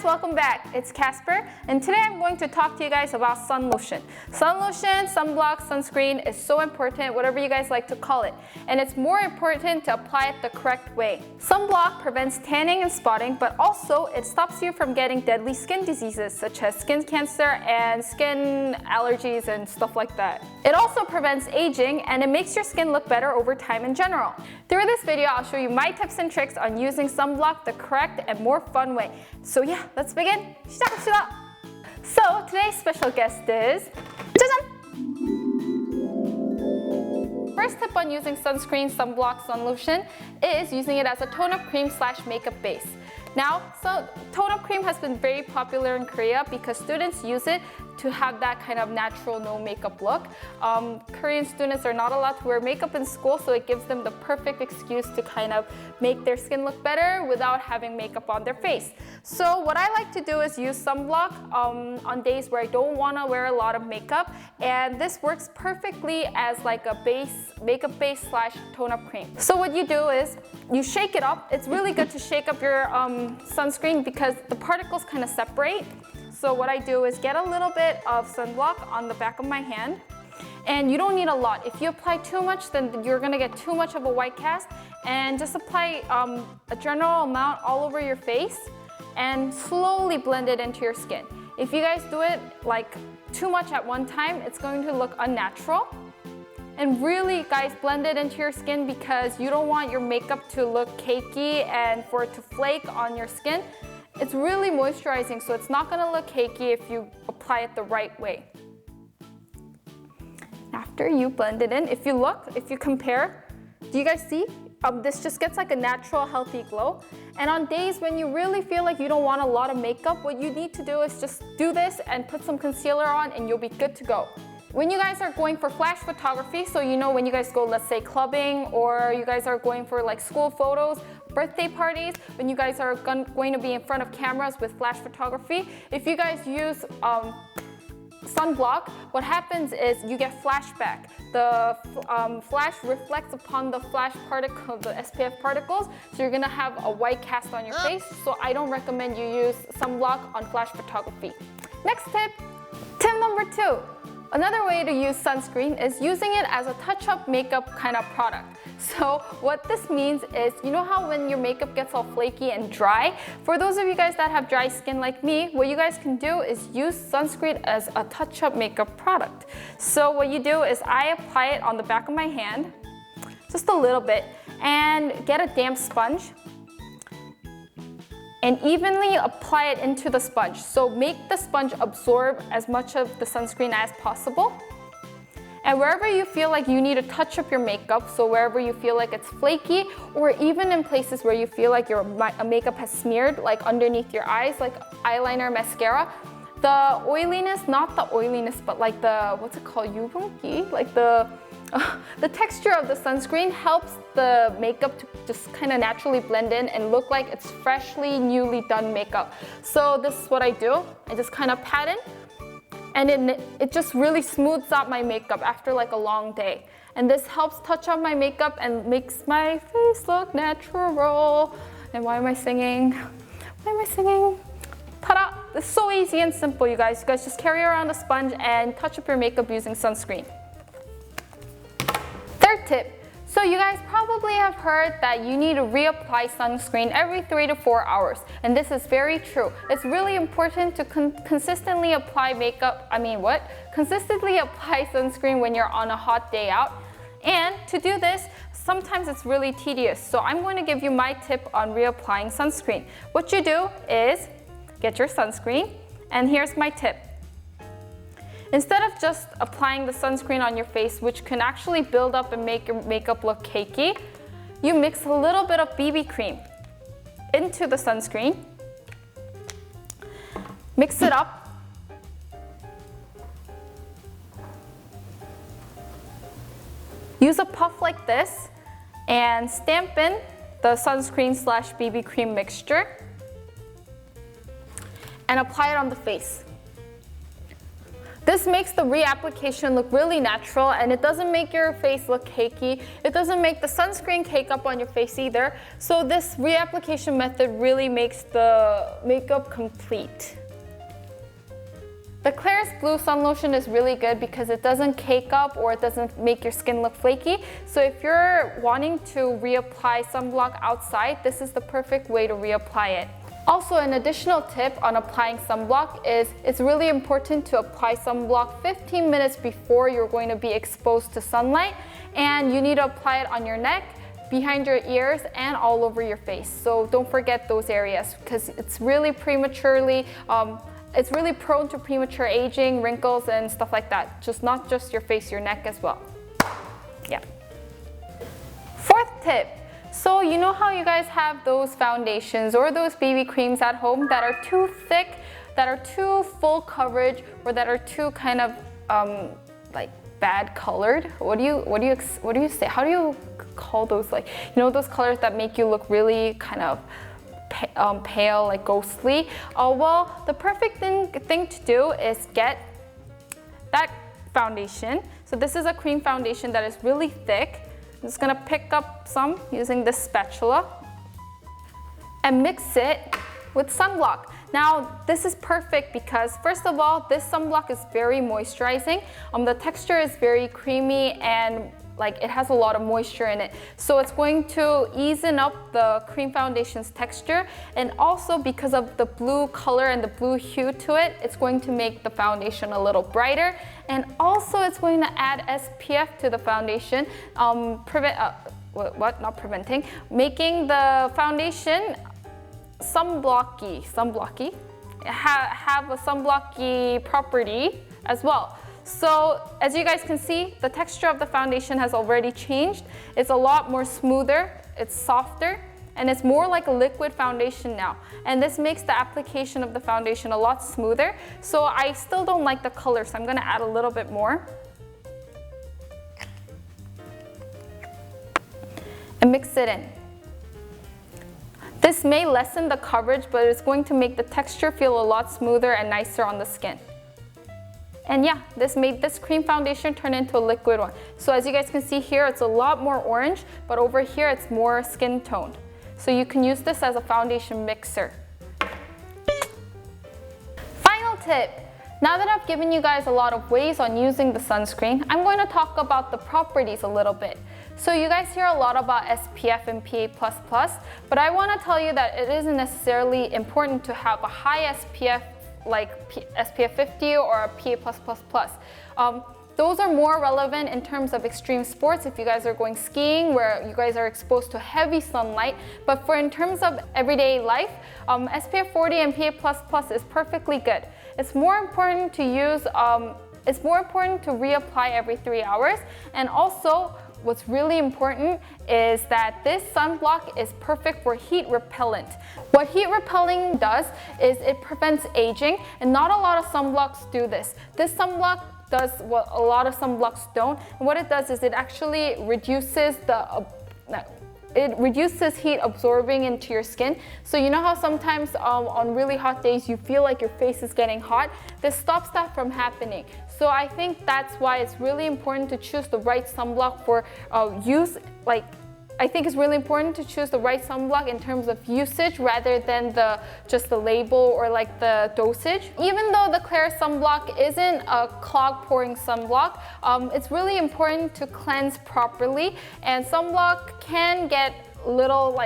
welcome back. It's Kasper, and today I'm going to talk to you guys about sun lotion. Sun lotion, sunblock, sunscreen is so important, whatever you guys like to call it. And it's more important to apply it the correct way. Sunblock prevents tanning and spotting, but also it stops you from getting deadly skin diseases such as skin cancer and skin allergies and stuff like that. It also prevents aging, and it makes your skin look better over time in general. Through this video, I'll show you my tips and tricks on using sunblock the correct and more fun way. So yeah, let's begin. 시작합시다. So today's special guest is 짜잔! First tip on using sunscreen, sunblock, sun lotion is using it as a tone-up cream / makeup base. Now, so tone-up cream has been very popular in Korea because students use it to have that kind of natural, no makeup look. Korean students are not allowed to wear makeup in school, so it gives them the perfect excuse to kind of make their skin look better without having makeup on their face. So what I like to do is use sunblock on days where I don't want to wear a lot of makeup, and this works perfectly as like a makeup base / tone-up cream. So what you do is you shake it up. It's really good to shake up your sunscreen because the particles kind of separate. So what I do is get a little bit of sunblock on the back of my hand, and you don't need a lot. If you apply too much, then you're gonna get too much of a white cast, and just apply a general amount all over your face and slowly blend it into your skin. If you guys do it like too much at one time, it's going to look unnatural. And really, guys, blend it into your skin because you don't want your makeup to look cakey and for it to flake on your skin. It's really moisturizing, so it's not gonna look cakey if you apply it the right way. After you blend it in, if you compare, do you guys see? This just gets like a natural, healthy glow. And on days when you really feel like you don't want a lot of makeup, what you need to do is just do this and put some concealer on and you'll be good to go. When you guys are going for flash photography, so you know when you guys go, let's say clubbing, or you guys are going for like school photos, birthday parties, when you guys are going to be in front of cameras with flash photography, if you guys use sunblock, what happens is you get flashback. The flash reflects upon the flash particle, the SPF particles, so you're gonna have a white cast on your face. So I don't recommend you use sunblock on flash photography. Next tip number 2. Another way to use sunscreen is using it as a touch-up makeup kind of product. So what this means is, you know how when your makeup gets all flaky and dry? For those of you guys that have dry skin like me, what you guys can do is use sunscreen as a touch-up makeup product. So what you do is I apply it on the back of my hand, just a little bit, and get a damp sponge and evenly apply it into the sponge. So make the sponge absorb as much of the sunscreen as possible. And wherever you feel like you need to touch up your makeup, so wherever you feel like it's flaky, or even in places where you feel like your makeup has smeared, like underneath your eyes, like eyeliner, mascara, the oiliness, not the oiliness, but like the, what's it called, 유분기? Like the texture of the sunscreen helps the makeup to just kind of naturally blend in and look like it's freshly, newly done makeup. So this is what I do. I just kind of pat in, and it just really smooths out my makeup after like a long day. And this helps touch up my makeup and makes my face look natural. And why am I singing? Why am I singing? Ta-da! It's so easy and simple, you guys. You guys just carry around a sponge and touch up your makeup using sunscreen. Third tip. So you guys probably have heard that you need to reapply sunscreen every 3 to 4 hours. And this is very true. It's really important to consistently apply consistently apply sunscreen when you're on a hot day out. And to do this, sometimes it's really tedious. So I'm going to give you my tip on reapplying sunscreen. What you do is get your sunscreen, and here's my tip. Instead of just applying the sunscreen on your face, which can actually build up and make your makeup look cakey, you mix a little bit of BB cream into the sunscreen, mix it up, use a puff like this, and stamp in the sunscreen / BB cream mixture, and apply it on the face. This makes the reapplication look really natural, and it doesn't make your face look cakey. It doesn't make the sunscreen cake up on your face either. So this reapplication method really makes the makeup complete. The KLAIRS Blue Sun Lotion is really good because it doesn't cake up or it doesn't make your skin look flaky. So if you're wanting to reapply sunblock outside, this is the perfect way to reapply it. Also, an additional tip on applying sunblock is it's really important to apply sunblock 15 minutes before you're going to be exposed to sunlight, and you need to apply it on your neck, behind your ears, and all over your face. So don't forget those areas because it's really it's really prone to premature aging, wrinkles, and stuff like that. Not just your face, your neck as well. Yeah. Fourth tip. So you know how you guys have those foundations or those BB creams at home that are too thick, that are too full coverage, or that are too kind of like bad colored? What do you say? How do you call those, like, you know, those colors that make you look really kind of pale, like ghostly? Well, the perfect thing to do is get that foundation. So this is a cream foundation that is really thick. I'm just gonna pick up some using this spatula and mix it with sunblock. Now, this is perfect because, first of all, this sunblock is very moisturizing. The texture is very creamy and like it has a lot of moisture in it. So it's going to easen up the cream foundation's texture, and also because of the blue color and the blue hue to it, it's going to make the foundation a little brighter, and also it's going to add SPF to the foundation, making the foundation sunblocky, have a sunblocky property as well. So as you guys can see, the texture of the foundation has already changed. It's a lot more smoother, it's softer, and it's more like a liquid foundation now. And this makes the application of the foundation a lot smoother. So I still don't like the color, so I'm gonna add a little bit more. And mix it in. This may lessen the coverage, but it's going to make the texture feel a lot smoother and nicer on the skin. And yeah, this made this cream foundation turn into a liquid one. So as you guys can see here, it's a lot more orange, but over here it's more skin toned. So you can use this as a foundation mixer. Final tip. Now that I've given you guys a lot of ways on using the sunscreen, I'm going to talk about the properties a little bit. So you guys hear a lot about SPF and PA++, but I want to tell you that it isn't necessarily important to have a high SPF like SPF 50 or a PA+++. Those are more relevant in terms of extreme sports if you guys are going skiing where you guys are exposed to heavy sunlight. But in terms of everyday life, SPF 40 and PA++ is perfectly good. It's more important to reapply every 3 hours, and also what's really important is that this sunblock is perfect for heat repellent. What heat repelling does is it prevents aging, and not a lot of sunblocks do this. This sunblock does what a lot of sunblocks don't, and what it does is it actually reduces heat absorbing into your skin. So you know how sometimes on really hot days you feel like your face is getting hot? This stops that from happening. So I think that's why it's really important to choose the right sunblock for use. I think it's really important to choose the right sunblock in terms of usage rather than just the label or like the dosage. Even though the KLAIRS sunblock isn't a clog pouring sunblock, it's really important to cleanse properly, and sunblock can get a little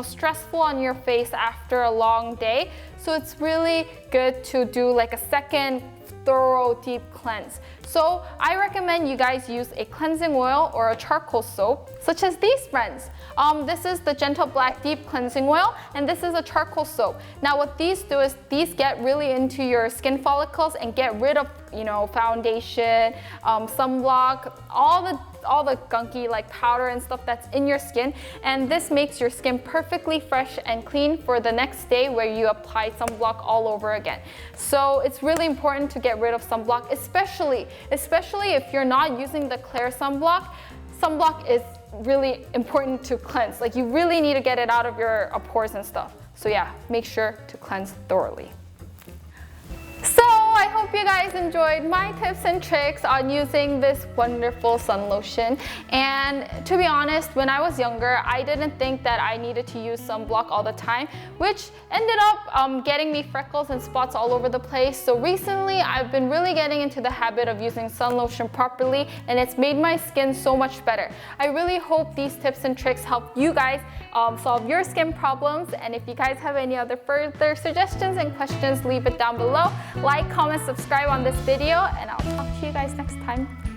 stressful on your face after a long day. So it's really good to do like a second thorough deep cleanse. So I recommend you guys use a cleansing oil or a charcoal soap, such as these friends. This is the Gentle Black Deep Cleansing Oil, and this is a charcoal soap. Now what these do is these get really into your skin follicles and get rid of foundation, sunblock, all the gunky like powder and stuff that's in your skin, and this makes your skin perfectly fresh and clean for the next day where you apply sunblock all over again. So it's really important to get rid of sunblock, especially if you're not using the KLAIRS sunblock. Sunblock is really important to cleanse. Like, you really need to get it out of your pores and stuff. So yeah, make sure to cleanse thoroughly. So I hope hope you guys enjoyed my tips and tricks on using this wonderful sun lotion. And to be honest, when I was younger, I didn't think that I needed to use sunblock all the time, which ended up getting me freckles and spots all over the place. So recently, I've been really getting into the habit of using sun lotion properly, and it's made my skin so much better. I really hope these tips and tricks help you guys solve your skin problems. And if you guys have any other further suggestions and questions, leave it down below. Like, comment, subscribe on this video, and I'll talk to you guys next time.